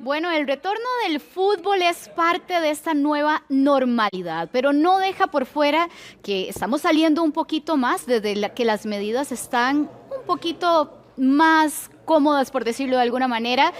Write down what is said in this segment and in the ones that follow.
Bueno, el retorno del fútbol es parte de esta nueva normalidad, pero no deja por fuera que estamos saliendo un poquito más desde que las medidas están un poquito más cómodas, por decirlo de alguna manera,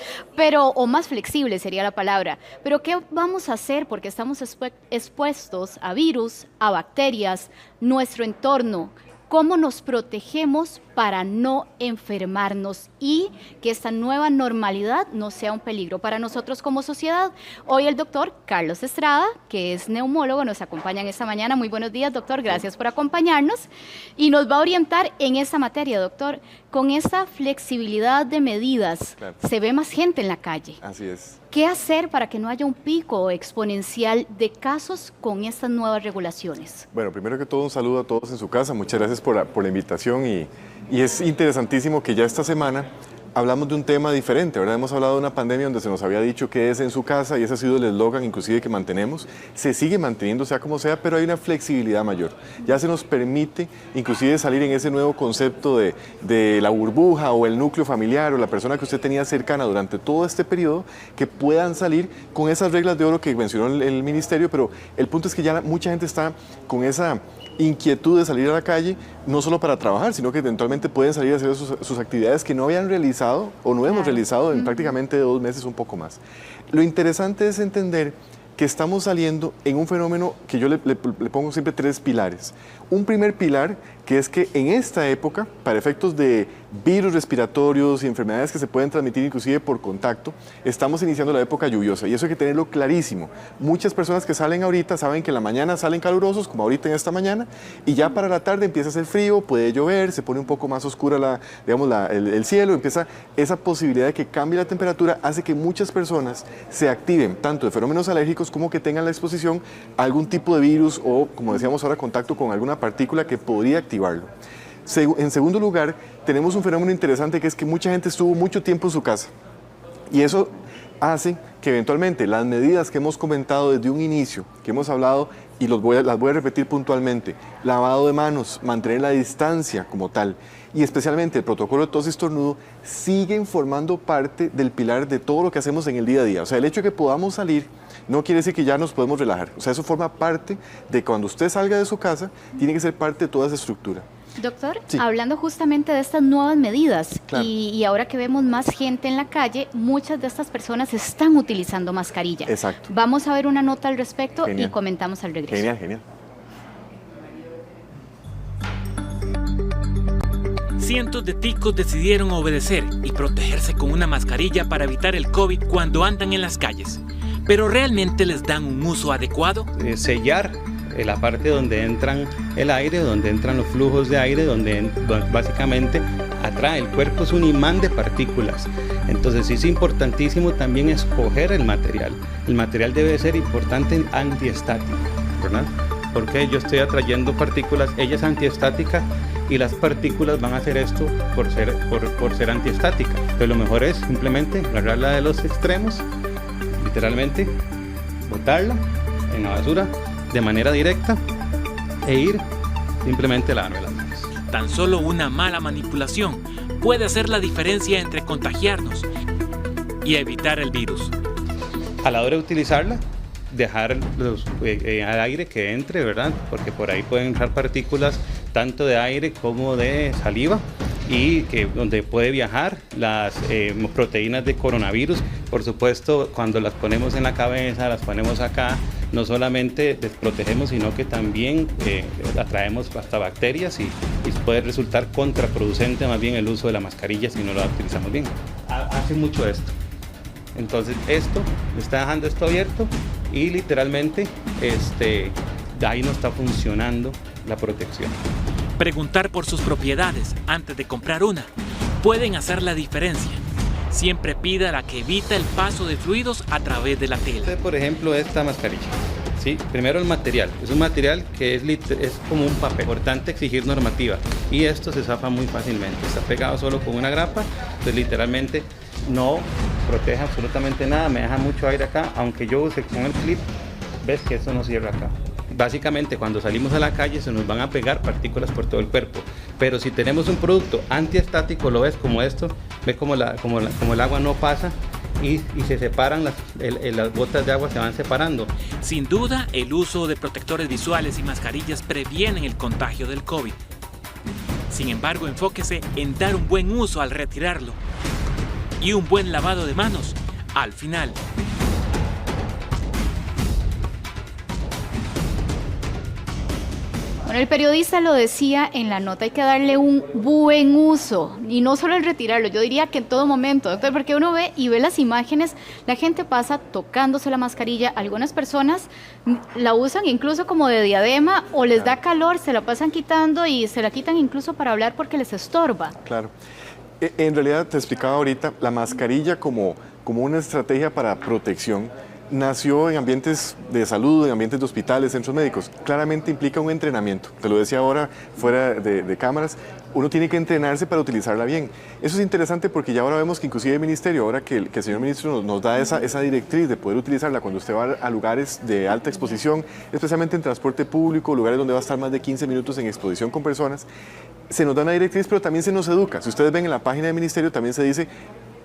o más flexibles sería la palabra. Pero ¿qué vamos a hacer? Porque estamos expuestos a virus, a bacterias, nuestro entorno. ¿Cómo nos protegemos para no enfermarnos y que esta nueva normalidad no sea un peligro para nosotros como sociedad? Hoy el doctor Carlos Estrada, que es neumólogo, nos acompaña en esta mañana. Muy buenos días, doctor, gracias por acompañarnos y nos va a orientar en esta materia, doctor. Con esta flexibilidad de medidas, claro, se ve más gente en la calle. Así es. ¿Qué hacer para que no haya un pico exponencial de casos con estas nuevas regulaciones? Bueno, primero que todo un saludo a todos en su casa, muchas gracias por la invitación y es interesantísimo que ya esta semana hablamos de un tema diferente, ¿verdad? Hemos hablado de una pandemia donde se nos había dicho que es en su casa y ese ha sido el eslogan inclusive que mantenemos, se sigue manteniendo sea como sea, pero hay una flexibilidad mayor. Ya se nos permite inclusive salir en ese nuevo concepto de la burbuja o el núcleo familiar o la persona que usted tenía cercana durante todo este periodo, que puedan salir con esas reglas de oro que mencionó el ministerio, pero el punto es que ya mucha gente está con esa inquietud de salir a la calle, no solo para trabajar, sino que eventualmente pueden salir a hacer sus actividades que no habían realizado o no hemos realizado en prácticamente 2 meses, un poco más. Lo interesante es entender que estamos saliendo en un fenómeno que yo le pongo siempre 3 pilares. Un primer pilar, que es que en esta época, para efectos de virus respiratorios y enfermedades que se pueden transmitir inclusive por contacto, estamos iniciando la época lluviosa y eso hay que tenerlo clarísimo. Muchas personas que salen ahorita saben que en la mañana salen calurosos, como ahorita en esta mañana, y ya para la tarde empieza a hacer frío, puede llover, se pone un poco más oscura el cielo, empieza esa posibilidad de que cambie la temperatura, hace que muchas personas se activen tanto de fenómenos alérgicos como que tengan la exposición a algún tipo de virus o, como decíamos ahora, contacto con alguna partícula que podría activarlo. En segundo lugar, tenemos un fenómeno interesante que es que mucha gente estuvo mucho tiempo en su casa y eso hace que eventualmente las medidas que hemos comentado desde un inicio, que hemos hablado y las voy a repetir puntualmente, lavado de manos, mantener la distancia como tal y especialmente el protocolo de tos y estornudo siguen formando parte del pilar de todo lo que hacemos en el día a día. O sea, el hecho de que podamos salir no quiere decir que ya nos podemos relajar. O sea, eso forma parte de cuando usted salga de su casa, tiene que ser parte de toda esa estructura. Doctor, sí, hablando justamente de estas nuevas medidas, claro, y ahora que vemos más gente en la calle, muchas de estas personas están utilizando mascarilla. Exacto. Vamos a ver una nota al respecto. Genial. Y comentamos al regreso. Genial, genial. Cientos de ticos decidieron obedecer y protegerse con una mascarilla para evitar el COVID cuando andan en las calles. ¿Pero realmente les dan un uso adecuado? Sellar la parte donde entran el aire, donde entran los flujos de aire, donde básicamente atrae. El cuerpo es un imán de partículas. Entonces sí es importantísimo también escoger el material. El material debe ser importante en antiestático, ¿verdad? Porque yo estoy atrayendo partículas, ella es antiestática y las partículas van a hacer esto por ser antiestática. Pero lo mejor es simplemente agarrarla de los extremos, literalmente botarla en la basura de manera directa e ir simplemente a lavarme las manos. Tan solo una mala manipulación puede hacer la diferencia entre contagiarnos y evitar el virus. A la hora de utilizarla, dejar al aire que entre, ¿verdad? Porque por ahí pueden entrar partículas tanto de aire como de saliva y donde puede viajar las proteínas de coronavirus. Por supuesto, cuando las ponemos en la cabeza, las ponemos acá, no solamente desprotegemos, sino que también atraemos hasta bacterias y puede resultar contraproducente más bien el uso de la mascarilla si no la utilizamos bien. Hace mucho esto. Entonces esto, está dejando esto abierto y literalmente ahí no está funcionando la protección. Preguntar por sus propiedades antes de comprar una pueden hacer la diferencia. Siempre pida la que evita el paso de fluidos a través de la tela. Por ejemplo, esta mascarilla. ¿Sí? Primero el material. Es un material que es como un papel. Importante exigir normativa. Y esto se zafa muy fácilmente. Está pegado solo con una grapa. Entonces literalmente no protege absolutamente nada. Me deja mucho aire acá. Aunque yo use con el clip, ves que esto no cierra acá. Básicamente cuando salimos a la calle se nos van a pegar partículas por todo el cuerpo, pero si tenemos un producto antiestático, lo ves como esto, ves como el agua no pasa y se separan, las gotas de agua se van separando. Sin duda, el uso de protectores visuales y mascarillas previenen el contagio del COVID. Sin embargo, enfóquese en dar un buen uso al retirarlo y un buen lavado de manos al final. Bueno, el periodista lo decía en la nota, hay que darle un buen uso y no solo el retirarlo, yo diría que en todo momento, doctor, porque uno ve y ve las imágenes, la gente pasa tocándose la mascarilla, algunas personas la usan incluso como de diadema o les da calor, se la pasan quitando y se la quitan incluso para hablar porque les estorba. Claro. En realidad, te explicaba ahorita, la mascarilla como una estrategia para protección nació en ambientes de salud, en ambientes de hospitales, centros médicos. Claramente implica un entrenamiento. Te lo decía ahora fuera de cámaras. Uno tiene que entrenarse para utilizarla bien. Eso es interesante porque ya ahora vemos que inclusive el ministerio, ahora que el señor ministro nos da esa directriz de poder utilizarla cuando usted va a lugares de alta exposición, especialmente en transporte público, lugares donde va a estar más de 15 minutos en exposición con personas, se nos da una directriz, pero también se nos educa. Si ustedes ven en la página del ministerio también se dice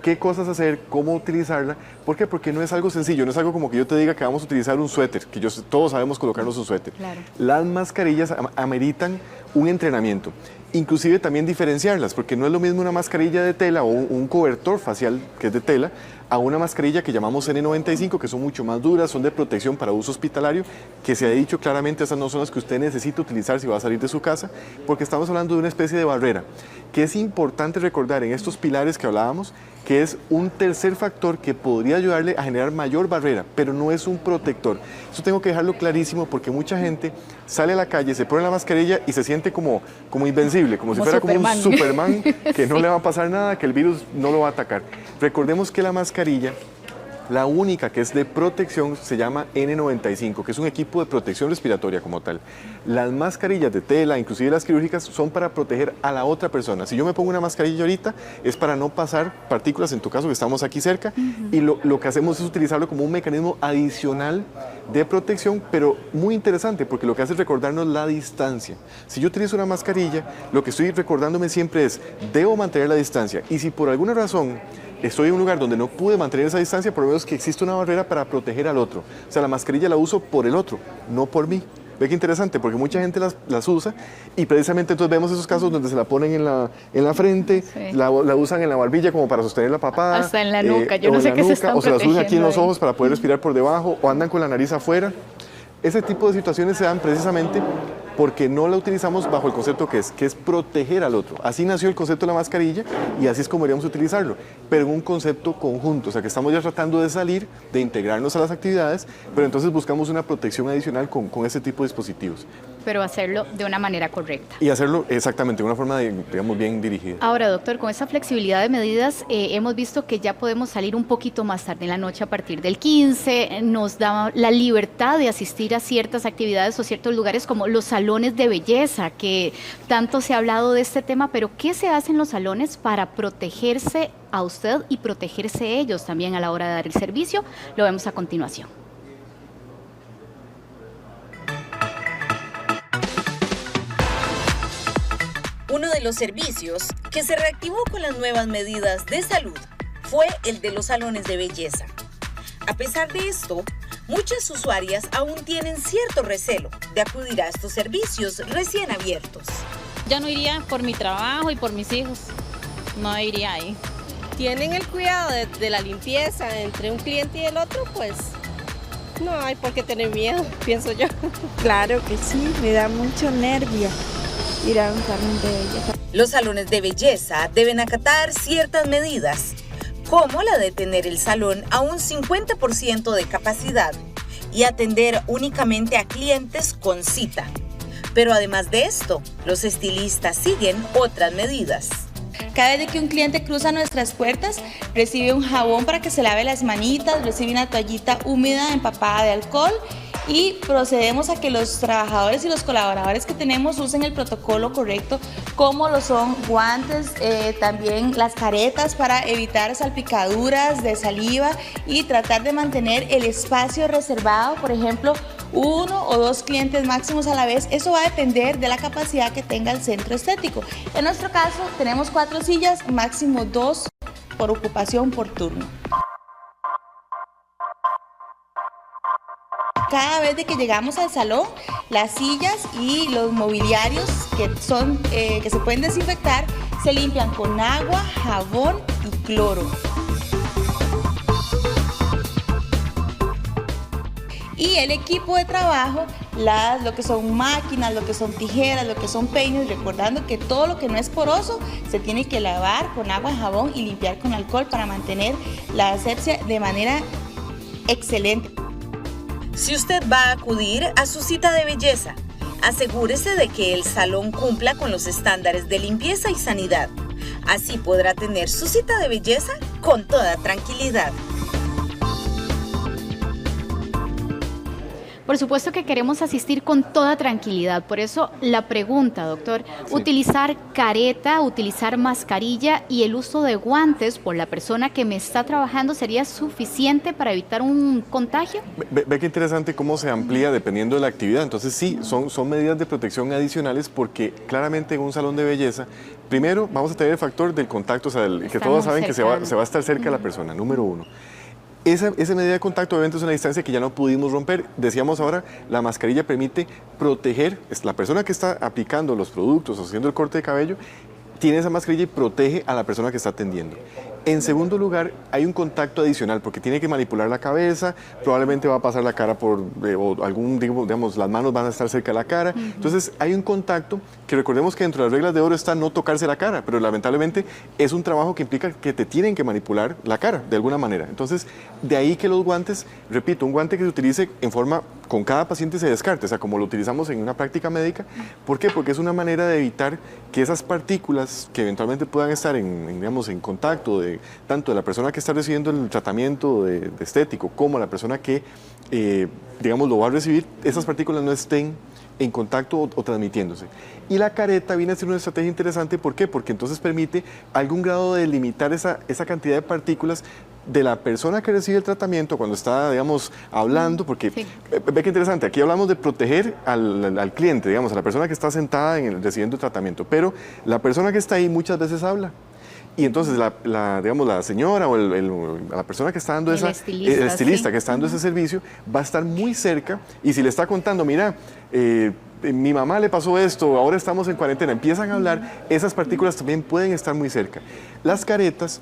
qué cosas hacer, cómo utilizarla. ¿Por qué? Porque no es algo sencillo, no es algo como que yo te diga que vamos a utilizar un suéter, que todos sabemos colocarnos un suéter. Claro. Las mascarillas ameritan un entrenamiento. Inclusive también diferenciarlas, porque no es lo mismo una mascarilla de tela o un cobertor facial que es de tela, a una mascarilla que llamamos N95, que son mucho más duras, son de protección para uso hospitalario, que se ha dicho claramente esas no son las que usted necesita utilizar si va a salir de su casa, porque estamos hablando de una especie de barrera, que es importante recordar en estos pilares que hablábamos, que es un tercer factor que podría ayudarle a generar mayor barrera, pero no es un protector. Eso tengo que dejarlo clarísimo porque mucha gente sale a la calle, se pone la mascarilla y se siente como invencible, como si fuera Superman. como un Superman, que no Sí. le va a pasar nada, que el virus no lo va a atacar. Recordemos que la mascarilla, la única que es de protección, se llama N95, que es un equipo de protección respiratoria como tal. Las mascarillas de tela, inclusive las quirúrgicas, son para proteger a la otra persona. Si yo me pongo una mascarilla ahorita, es para no pasar partículas, en tu caso que estamos aquí cerca, y lo que hacemos es utilizarlo como un mecanismo adicional de protección, pero muy interesante, porque lo que hace es recordarnos la distancia. Si yo utilizo una mascarilla, lo que estoy recordándome siempre es, debo mantener la distancia, y si por alguna razón estoy en un lugar donde no pude mantener esa distancia, por lo menos que existe una barrera para proteger al otro. O sea, la mascarilla la uso por el otro, no por mí. Ve qué interesante, porque mucha gente las usa y precisamente entonces vemos esos casos donde se la ponen en la frente, Sí. la usan en la barbilla como para sostener la papada. Hasta en la nuca, yo no o sé en qué la se nuca, están o se las usan aquí en los protegiendo ojos para poder respirar por debajo, o andan con la nariz afuera. Ese tipo de situaciones se dan precisamente porque no la utilizamos bajo el concepto que es proteger al otro. Así nació el concepto de la mascarilla y así es como deberíamos utilizarlo, pero en un concepto conjunto, o sea que estamos ya tratando de salir, de integrarnos a las actividades, pero entonces buscamos una protección adicional con ese tipo de dispositivos. Pero hacerlo de una manera correcta. Y hacerlo exactamente de una forma, digamos, bien dirigida. Ahora, doctor, con esa flexibilidad de medidas, hemos visto que ya podemos salir un poquito más tarde en la noche a partir del 15, nos da la libertad de asistir a ciertas actividades o ciertos lugares como los salones de belleza, que tanto se ha hablado de este tema, pero ¿qué se hace en los salones para protegerse a usted y protegerse ellos también a la hora de dar el servicio? Lo vemos a continuación. Uno de los servicios que se reactivó con las nuevas medidas de salud fue el de los salones de belleza. A pesar de esto, muchas usuarias aún tienen cierto recelo de acudir a estos servicios recién abiertos. Ya no iría por mi trabajo y por mis hijos, no iría ahí. Tienen el cuidado de la limpieza entre un cliente y el otro, pues no hay por qué tener miedo, pienso yo. Claro que sí, me da mucho nervio ir a un salón de belleza. Los salones de belleza deben acatar ciertas medidas, como la de tener el salón a un 50% de capacidad y atender únicamente a clientes con cita. Pero además de esto, los estilistas siguen otras medidas. Cada vez que un cliente cruza nuestras puertas, recibe un jabón para que se lave las manitas, recibe una toallita húmeda empapada de alcohol y procedemos a que los trabajadores y los colaboradores que tenemos usen el protocolo correcto, como lo son guantes, también las caretas para evitar salpicaduras de saliva y tratar de mantener el espacio reservado, por ejemplo, 1 o 2 clientes máximos a la vez. Eso va a depender de la capacidad que tenga el centro estético. En nuestro caso tenemos 4 sillas, máximo 2 por ocupación por turno. cada vez de que llegamos al salón, las sillas y los mobiliarios que se pueden desinfectar se limpian con agua, jabón y cloro. Y el equipo de trabajo, lo que son máquinas, lo que son tijeras, lo que son peines, recordando que todo lo que no es poroso se tiene que lavar con agua, jabón y limpiar con alcohol para mantener la asepsia de manera excelente. Si usted va a acudir a su cita de belleza, asegúrese de que el salón cumpla con los estándares de limpieza y sanidad. Así podrá tener su cita de belleza con toda tranquilidad. Por supuesto que queremos asistir con toda tranquilidad, por eso la pregunta, doctor, sí. Utilizar careta, utilizar mascarilla y el uso de guantes por la persona que me está trabajando, ¿sería suficiente para evitar un contagio? Ve qué interesante cómo se amplía dependiendo de la actividad. Entonces sí, son medidas de protección adicionales porque claramente en un salón de belleza, primero vamos a tener el factor del contacto, o sea, que todos saben que se va a estar cerca de la persona, número uno. Esa medida de contacto obviamente es una distancia que ya no pudimos romper. Decíamos ahora, la mascarilla permite proteger, la persona que está aplicando los productos o haciendo el corte de cabello, tiene esa mascarilla y protege a la persona que está atendiendo. En segundo lugar, hay un contacto adicional porque tiene que manipular la cabeza, probablemente va a pasar la cara o digamos, las manos van a estar cerca de la cara. Entonces, hay un contacto que recordemos que dentro de las reglas de oro está no tocarse la cara, pero lamentablemente es un trabajo que implica que te tienen que manipular la cara de alguna manera. Entonces, de ahí que los guantes, repito, un guante que se utilice en forma, con cada paciente se descarte, o sea, como lo utilizamos en una práctica médica. ¿Por qué? Porque es una manera de evitar que esas partículas que eventualmente puedan estar en contacto tanto de la persona que está recibiendo el tratamiento de estético como la persona que, digamos, lo va a recibir, esas partículas no estén en contacto o transmitiéndose. Y la careta viene a ser una estrategia interesante, ¿por qué? Porque entonces permite algún grado de limitar esa cantidad de partículas de la persona que recibe el tratamiento cuando está, digamos, hablando, porque sí. Ve qué interesante, aquí hablamos de proteger al cliente, digamos, a la persona que está sentada recibiendo el tratamiento, pero la persona que está ahí muchas veces habla. Y entonces digamos, la señora o la persona que está dando el estilista sí. Que está dando ese servicio va a estar muy cerca y si le está contando, mira, mi mamá le pasó esto, ahora estamos en cuarentena, empiezan a hablar, esas partículas también pueden estar muy cerca. Las caretas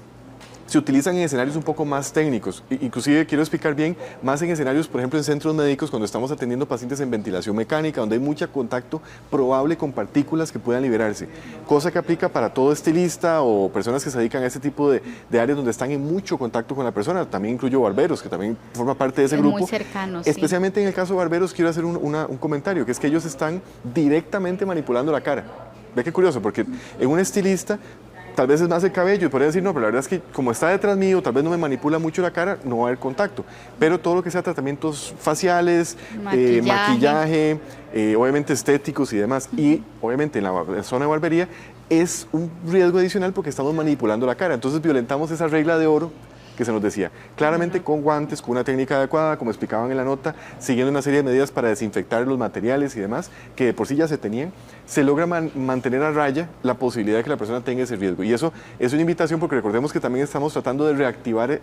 se utilizan en escenarios un poco más técnicos, inclusive quiero explicar bien, más en escenarios, por ejemplo, en centros médicos, cuando estamos atendiendo pacientes en ventilación mecánica, donde hay mucho contacto probable con partículas que puedan liberarse, cosa que aplica para todo estilista o personas que se dedican a ese tipo de áreas donde están en mucho contacto con la persona, también incluyo barberos, que también forma parte de ese grupo. Muy cercanos, especialmente sí. En el caso de barberos, quiero hacer un comentario, que es que ellos están directamente manipulando la cara. Ve qué curioso, porque en un estilista tal vez es más el cabello y podría decir, no, pero la verdad es que como está detrás mío, tal vez no me manipula mucho la cara, no va a haber contacto. Pero todo lo que sea tratamientos faciales, maquillaje, obviamente estéticos y demás, y obviamente en la zona de barbería, es un riesgo adicional porque estamos manipulando la cara. Entonces violentamos esa regla de oro que se nos decía, claramente con guantes, con una técnica adecuada, como explicaban en la nota, siguiendo una serie de medidas para desinfectar los materiales y demás, que de por sí ya se tenían, se logra mantener a raya la posibilidad de que la persona tenga ese riesgo. Y eso es una invitación porque recordemos que también estamos tratando de reactivar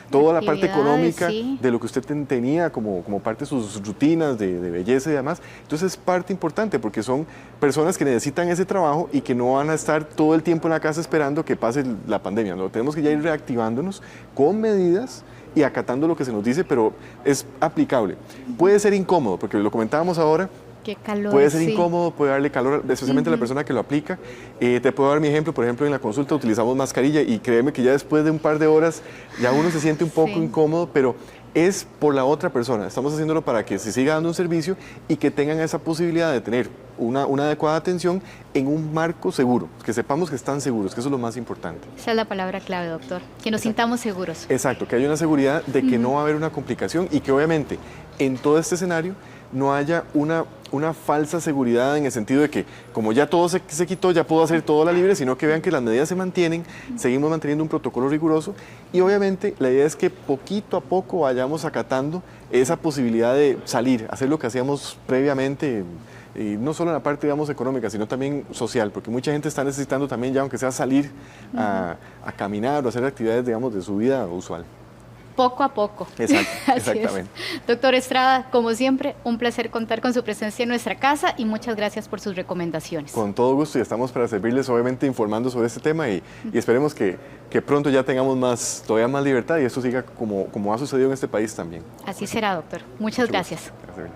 toda la parte económica sí. De lo que usted tenía como parte de sus rutinas de belleza y demás. Entonces es parte importante porque son personas que necesitan ese trabajo y que no van a estar todo el tiempo en la casa esperando que pase la pandemia, ¿no? Tenemos que ya ir reactivándonos con medidas y acatando lo que se nos dice, pero es aplicable. Puede ser incómodo, porque lo comentábamos ahora, qué calor, puede ser sí. incómodo, puede darle calor, especialmente a la persona que lo aplica. Te puedo dar mi ejemplo, por ejemplo, en la consulta utilizamos mascarilla y créeme que ya después de un par de horas ya uno se siente un poco incómodo, pero es por la otra persona. Estamos haciéndolo para que se siga dando un servicio y que tengan esa posibilidad de tener una adecuada atención en un marco seguro, que sepamos que están seguros, que eso es lo más importante. Esa es la palabra clave, doctor, que nos sintamos seguros. Exacto, que haya una seguridad de que no va a haber una complicación y que obviamente en todo este escenario no haya una falsa seguridad en el sentido de que como ya todo se quitó, ya puedo hacer todo a la libre, sino que vean que las medidas se mantienen, seguimos manteniendo un protocolo riguroso y obviamente la idea es que poquito a poco vayamos acatando esa posibilidad de salir, hacer lo que hacíamos previamente, y no solo en la parte, digamos, económica, sino también social, porque mucha gente está necesitando también ya, aunque sea salir a caminar o hacer actividades, digamos, de su vida usual. poco a poco. Exacto, Así exactamente. es. Doctor Estrada, como siempre, un placer contar con su presencia en nuestra casa y muchas gracias por sus recomendaciones. Con todo gusto, y estamos para servirles, obviamente informando sobre este tema y esperemos que pronto ya tengamos todavía más libertad y esto siga como ha sucedido en este país también. Así será, doctor. Muchas gracias. Gracias.